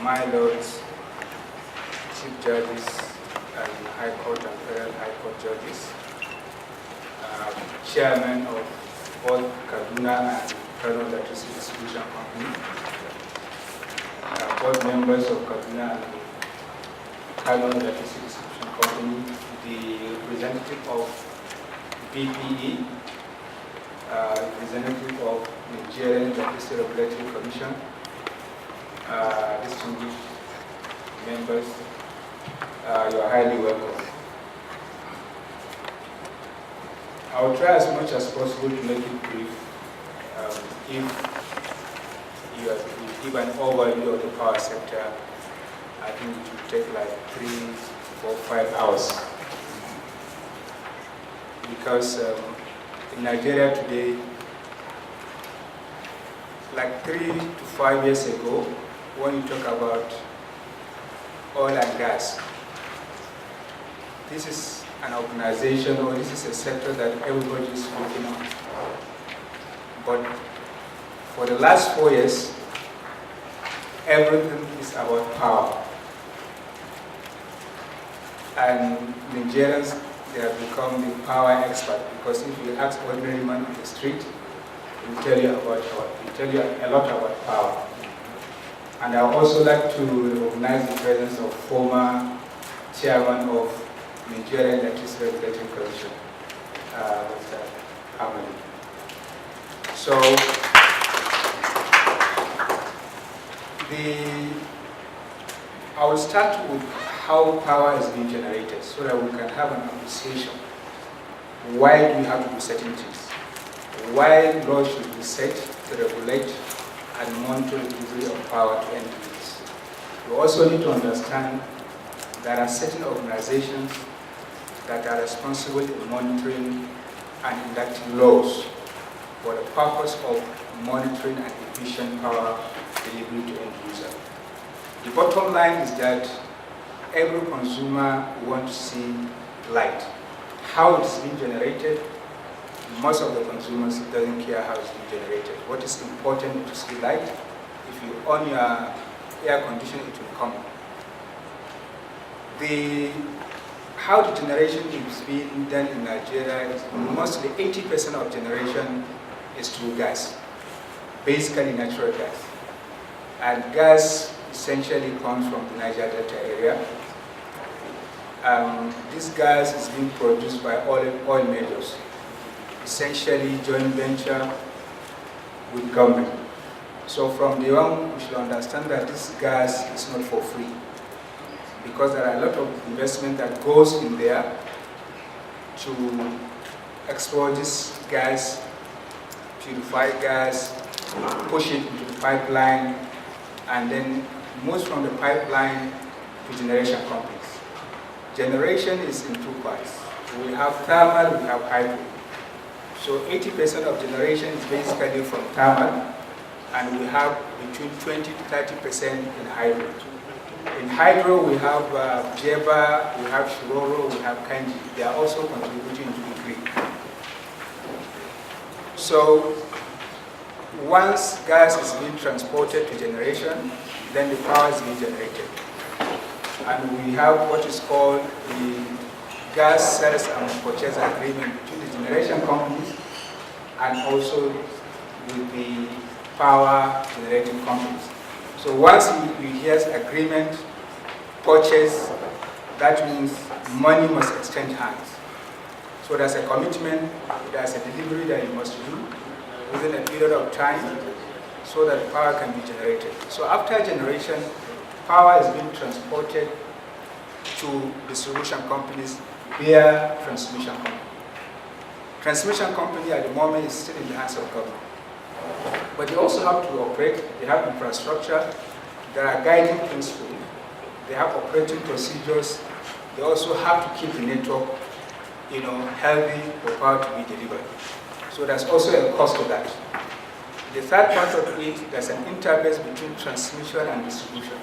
my lords, chief judges, and High Court and Federal High Court judges, chairman of both Kaduna and Kano Electric Distribution Company, board members of Kaduna and Kano Electric Distribution Company, the representative of BPE, representative of Nigerian Electricity Regulatory Commission, distinguished members, you are highly welcome. I will try as much as possible to make it brief. If you give an overview of the power sector, I think it will take like 3, 4, 5 hours. Because in Nigeria today, like 3 to 5 years ago, when you talk about oil and gas, this is an organization or this is a sector that everybody is working on. But for the last 4 years, everything is about power. And Nigerians, they have become the power expert, because if you ask ordinary man on the street, he will tell you a lot about power. And I would also like to recognize the presence of former chairman of Nigerian Electricity Regulatory Commission, Mr. Hamadi. So, I will start with how power is being generated, so that we can have an appreciation. Why do we have to do certain things? Why laws should be set to regulate and monitor the delivery of power to end users? We also need to understand there are certain organizations that are responsible in monitoring and enacting laws for the purpose of monitoring and efficient power delivery to end user. The bottom line is that every consumer wants to see light. How it is being generated, most of the consumers doesn't care how it's being generated. What is important to see light. If you on your air conditioner, it will come. How the generation is being done in Nigeria is mostly 80% of generation is through gas, basically natural gas. And gas essentially comes from the Niger Delta area. This gas is being produced by oil majors, essentially joint venture with government. So from the one, we should understand that this gas is not for free, because there are a lot of investment that goes in there to explore this gas, purify gas, push it into the pipeline, and then moves from the pipeline to generation companies. Generation is in 2 parts. We have thermal, we have hydro. So 80% of generation is basically from thermal, and we have between 20 to 30% in hydro. In hydro, we have Jeba, we have Shiroro, we have Kanji. They are also contributing to the grid. So once gas is being transported to generation, then the power is being generated. And we have what is called the gas sales and purchase agreement between the generation companies and also with the power generating companies. So once we hear agreement, purchase, that means money must exchange hands. So there's a commitment, there's a delivery that you must do within a period of time so that power can be generated. So after generation, power is being transported to distribution companies via transmission company. Transmission company at the moment is still in the hands of government. But they also have to operate, they have infrastructure, there are guiding principles, they have operating procedures, they also have to keep the network healthy for power to be delivered. So there's also a cost to that. The third part of it, there's an interface between transmission and distribution.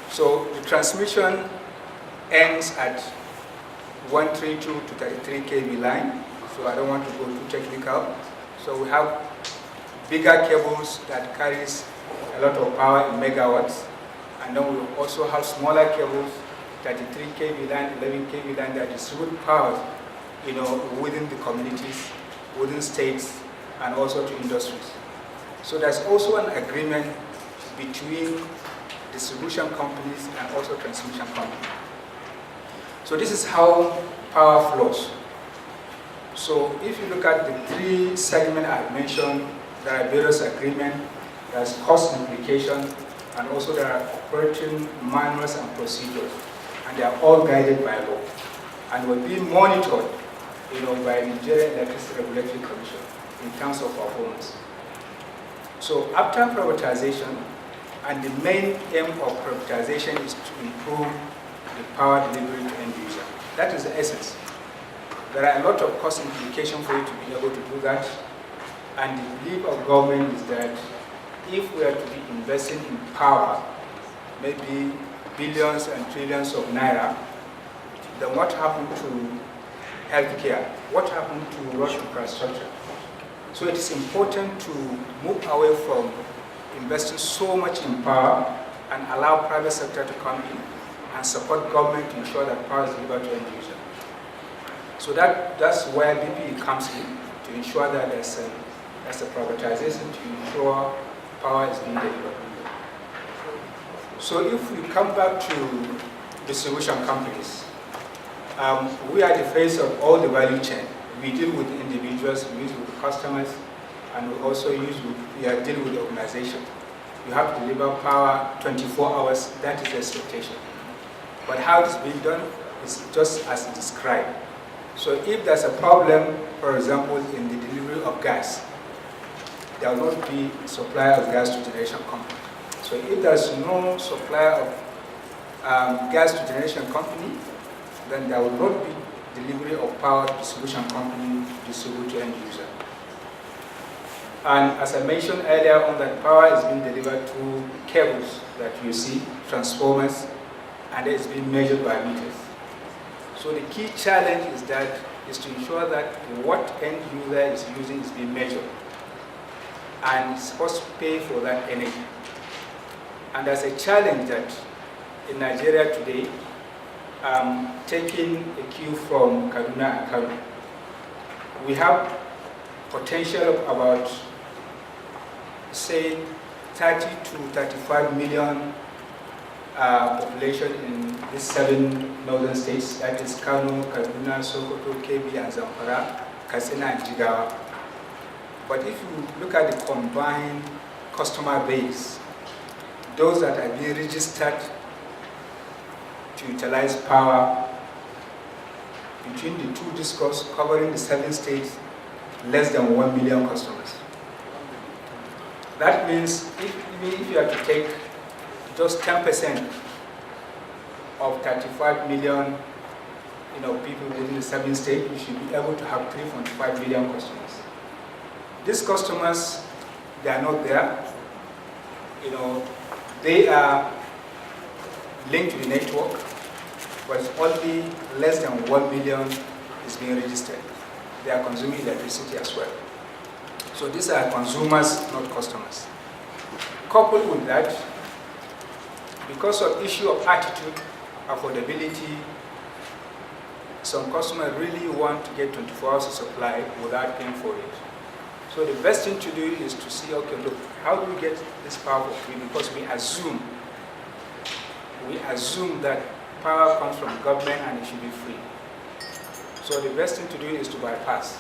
So the transmission ends at 132 to 33 kV line, so I don't want to go too technical. So we have bigger cables that carries a lot of power in megawatts. And then we also have smaller cables, 33 kV line, 11 kV line that distribute power, within the communities, within states, and also to industries. So there's also an agreement between distribution companies and also transmission companies. So this is how power flows. So if you look at the three segments I've mentioned, there are various agreements, there's cost implication, and also there are operating manuals and procedures, and they are all guided by law, and will be monitored, by the Nigeria Electricity Regulatory Commission in terms of performance. So after privatization, and the main aim of privatization is to improve the power delivery to end user. That is the essence. There are a lot of cost implications for you to be able to do that, and the belief of government is that if we are to be investing in power, maybe billions and trillions of naira, then what happened to healthcare? What happened to road infrastructure? So it is important to move away from investing so much in power and allow private sector to come in and support government to ensure that power is delivered to end user. So that's where BPE comes in, to ensure that there's a privatization to ensure power is being delivered. So if we come back to distribution companies, we are the face of all the value chain. We deal with individuals, we deal with customers, and we also deal with the organization. You have to deliver power 24 hours, that is the expectation. But how it is being done is just as described. So if there's a problem, for example, in the delivery of gas, there will not be supply of gas to generation company. So if there's no supply of gas to generation company, then there will not be delivery of power to distribution company to distribute to end user. And as I mentioned earlier on, that power is being delivered through cables that you see, transformers, and it's being measured by meters. So the key challenge is to ensure that what end user is using is being measured, and is supposed to pay for that energy. And there's a challenge that in Nigeria today, taking a cue from Kaduna and Kano, we have potential of about, say, 30 to 35 million population in these 7 northern states, that is Kano, Kaduna, Sokoto, Kebbi, and Zamfara, Katsina, and Jigawa. But if you look at the combined customer base, those that are being registered to utilize power between the 2 discos covering the 7 states, less than 1 million customers. That means even if you are to take just 10% of 35 million people within the 7 states, you should be able to have 3.5 million customers. These customers, they are not there. They are linked to the network, but only less than 1 million is being registered. They are consuming electricity as well. So these are consumers, not customers. Coupled with that, because of issue of attitude, affordability, some customers really want to get 24 hours of supply without paying for it. So the best thing to do is to see, okay, look, how do we get this power for free? Because we assume that power comes from government and it should be free. So the best thing to do is to bypass.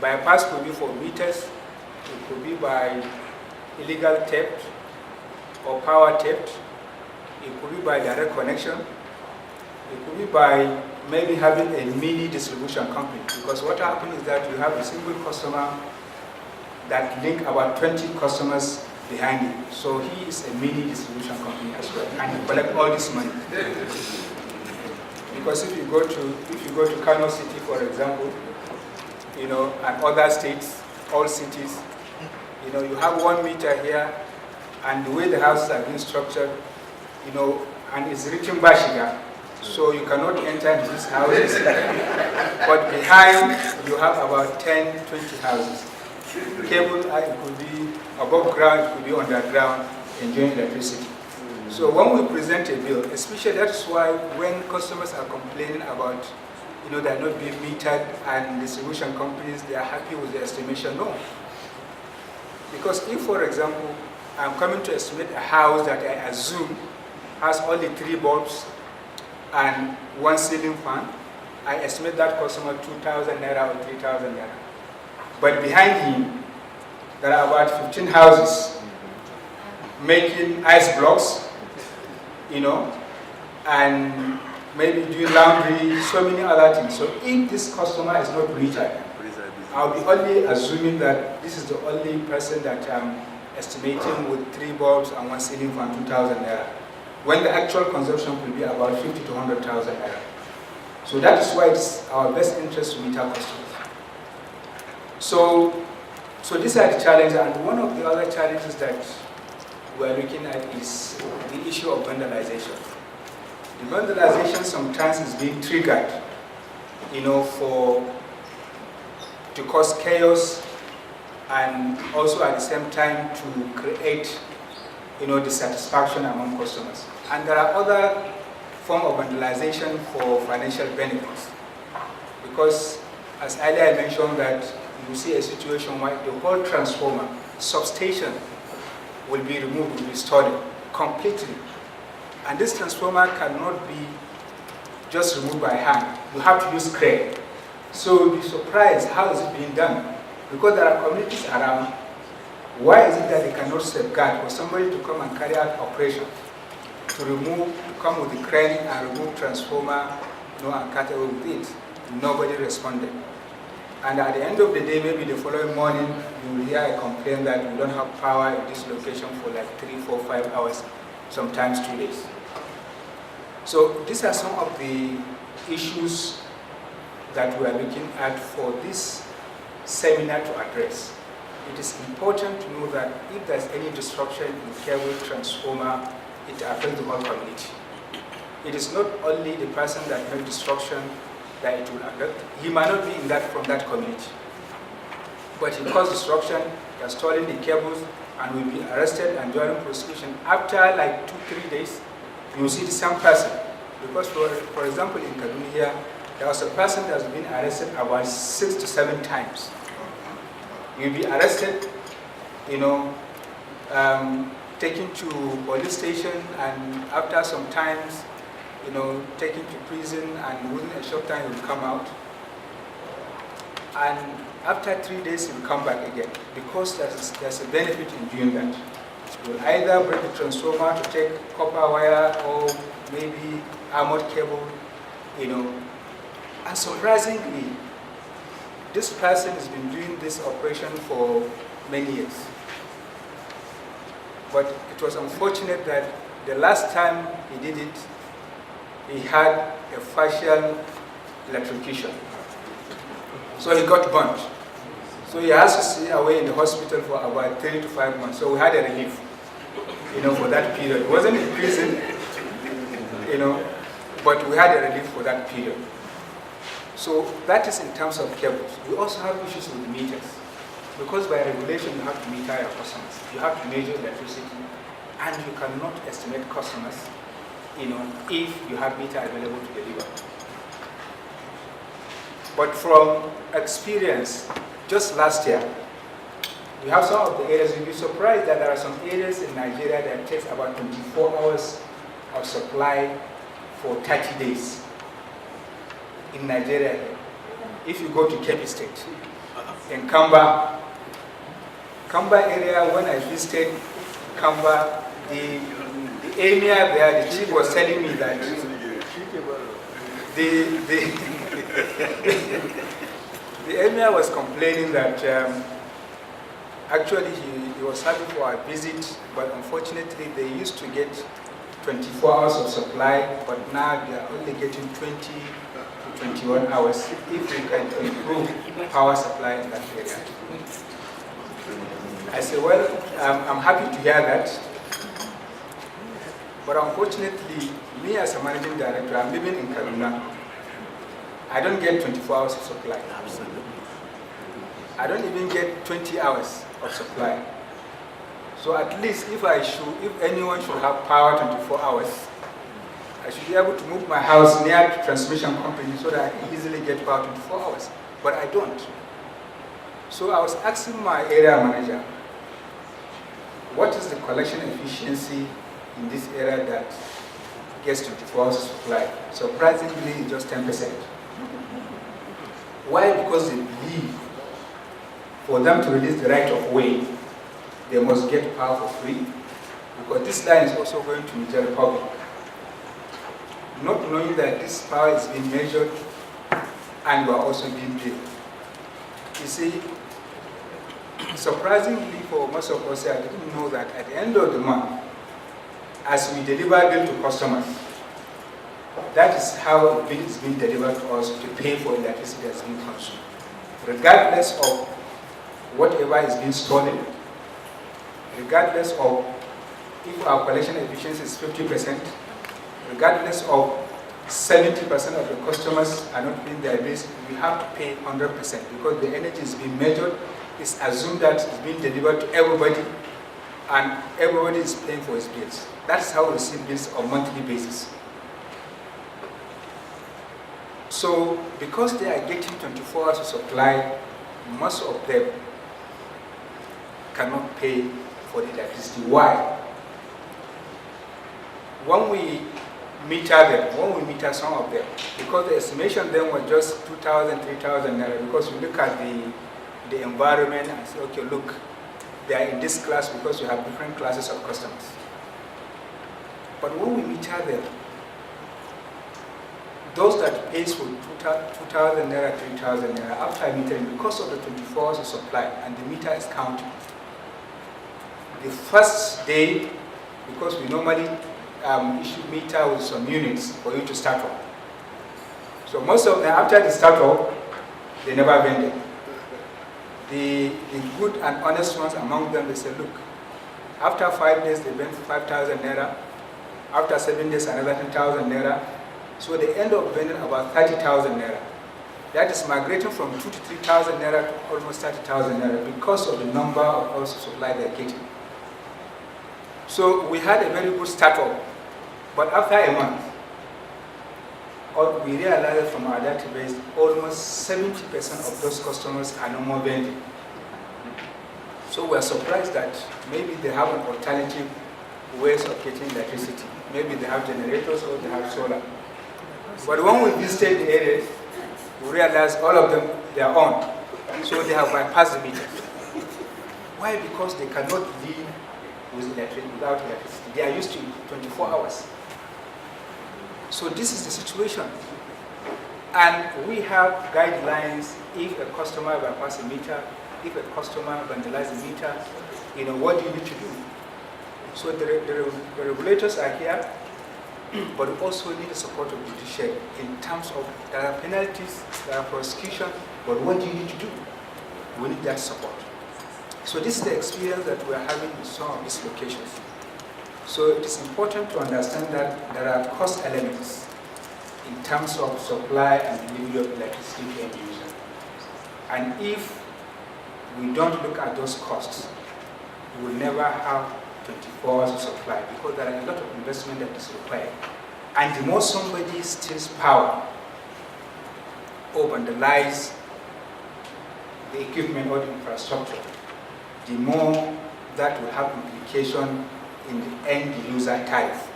Bypass could be for meters, it could be by illegal theft or power theft, it could be by direct connection, it could be by maybe having a mini distribution company. Because what happens is that you have a single customer that link about 20 customers behind it. So he is a mini distribution company as well, and he collect all this money. Because if you go to Kano City, for example, and other states, all cities, you have 1 meter here, and the way the houses are being structured, and it's written Bashiga, so you cannot enter into these houses. But behind, you have about 10, 20 houses. Cable, it could be above ground, it could be underground, enjoying electricity. So when we present a bill, especially that's why when customers are complaining about, they're not being metered and distribution companies, they are happy with the estimation, no. Because if, for example, I'm coming to estimate a house that I assume has only 3 bulbs and 1 ceiling fan, I estimate that customer 2,000 naira or 3,000 naira. But behind him, there are about 15 houses making ice blocks, and maybe doing laundry, so many other things. So if this customer is not metered, I'll be only assuming that this is the only person that I'm estimating with 3 bulbs and 1 ceiling fan, 2,000 naira, when the actual consumption will be about 50 to 100,000 naira. So that is why it's our best interest to meet our customers. So these are the challenges, and one of the other challenges that we're looking at is the issue of vandalization. The vandalization sometimes is being triggered, to cause chaos and also at the same time to create, dissatisfaction among customers. And there are other forms of vandalization for financial benefits. Because as earlier I mentioned that you see a situation where the whole transformer, substation, will be removed, will be stolen completely. And this transformer cannot be just removed by hand. You have to use crane. So you'll be surprised how is it being done. Because there are communities around, why is it that they cannot safeguard for somebody to come and carry out operation, to come with the crane and remove transformer, and cut away with it? Nobody responded. And at the end of the day, maybe the following morning, you will hear a complaint that we don't have power at this location for like 3, 4, 5 hours, sometimes 2 days. So these are some of the issues that we are looking at for this seminar to address. It is important to know that if there's any disruption in cable transformer, it affects the whole community. It is not only the person that made destruction that it will affect. He might not be from that community. But he caused destruction, he has stolen the cables, and will be arrested and during prosecution. After like 2-3 days, you will see the same person. Because for example, in Kaduna here, there was a person that has been arrested about 6 to 7 times. You'll be arrested, taken to police station, and after some times, taken to prison, and within a short time you'll come out. And after 3 days you'll come back again, because there's a benefit in doing that. You'll either break the transformer to take copper wire or maybe armored cable, And surprisingly, this person has been doing this operation for many years. But it was unfortunate that the last time he did it, he had a facial electrocution. So he got burnt. So he has to stay away in the hospital for about 3 to 5 months. So we had a relief, for that period. It wasn't in prison, but we had a relief for that period. So that is in terms of cables. We also have issues with meters. Because by regulation, you have to meter your customers. You have to measure electricity, and you cannot estimate customers, if you have meter available to deliver. But from experience, just last year, we have some of the areas, you'll be surprised that there are some areas in Nigeria that takes about 24 hours of supply for 30 days. In Nigeria, if you go to Kebbi State, in Kamba area, when I visited Kamba, the area there, the chief was telling me that the emir was complaining that actually he was happy for our visit, but unfortunately they used to get 24 hours of supply, but now they are only getting 20 to 21 hours if we can improve power supply in that area. I said, well, I'm happy to hear that, but unfortunately, me as a managing director, I'm living in Kaduna. I don't get 24 hours of supply. I don't even get 20 hours of supply. So at least if anyone should have power 24 hours, I should be able to move my house near the transmission company so that I can easily get power 24 hours. But I don't. So I was asking my area manager, what is the collection efficiency in this area that gets 24 hours supply? Surprisingly, it's just 10%. Why? Because they believe for them to release the right of way, they must get power for free, because this line is also going to Niger Republic. Not knowing that this power is being measured and we are also being paid. You see, surprisingly for most of us, I didn't know that at the end of the month, as we deliver bill to customers, that is how a bill is being delivered to us to pay for electricity that's being consumed. Regardless of whatever is being stolen, regardless of if our collection efficiency is 50%, regardless of 70% of the customers are not paying their bills, we have to pay 100% because the energy is being measured. It's assumed that it's being delivered to everybody and everybody is paying for his bills. That's how we receive bills on a monthly basis. So because they are getting 24 hours of supply, most of them cannot pay for the electricity. Why? When we meter some of them, because the estimation then was just 2,000, 3,000 naira, because we look at the environment and say, okay, look, they are in this class because we have different classes of customers. But when we meter them, those that pays for 2,000 naira, 3,000 naira, after metering, because of the 24 hours of supply and the meter is counting, the first day, because we normally issue meter with some units for you to start off. So most of them, after they start off, they never vend it. The good and honest ones among them, they say, look, after 5 days, they vend 5,000 naira. After 7 days, another 10,000 naira. So they end up vending about 30,000 naira. That is migrating from 2,000 to 3,000 naira to almost 30,000 naira because of the number of also supply they're getting. So we had a very good start up, but after a month, we realized from our database almost 70% of those customers are no more vending. So we are surprised that maybe they have an alternative ways of getting electricity. Maybe they have generators or they have solar. But when we visited the areas, we realized all of them, they are on. So they have bypassed the meter. Why? Because they cannot live without electricity. They are used to 24 hours. So this is the situation. And we have guidelines. If a customer bypasses a meter, if a customer vandalizes a meter, what do you need to do? So the regulators are here, but we also need the support of the judiciary in terms of there are penalties, there are prosecution, but what do you need to do? We need that support. So this is the experience that we are having in some of these locations. So it is important to understand that there are cost elements in terms of supply and delivery of electricity to end user. And if we don't look at those costs, we will never have 24 hours of supply because there are a lot of investment that is required. And the more somebody steals power or vandalizes the equipment or the infrastructure, the more that will have implication in the end user tariff.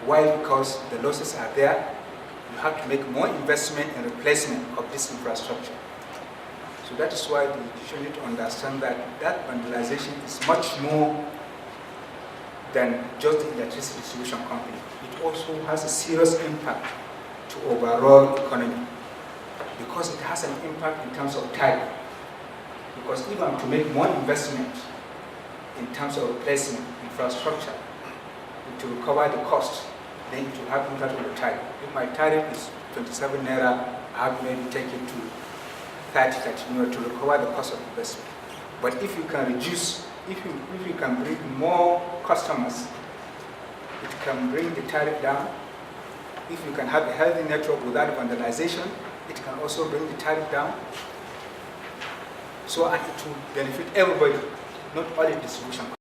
Why? Because the losses are there. You have to make more investment in replacement of this infrastructure. So that is why you need to understand that vandalization is much more than just the electricity distribution company. It also has a serious impact to overall economy because it has an impact in terms of tariff. Because if I'm to make more investment in terms of replacement infrastructure to recover the cost, then it will have impact on the tariff. If my tariff is 27 naira, I have to maybe take it to 30 to recover the cost of investment. But if you can reduce, if you can bring more customers, it can bring the tariff down. If you can have a healthy network without vandalization, it can also bring the tariff down. So it will benefit everybody. not only distribution.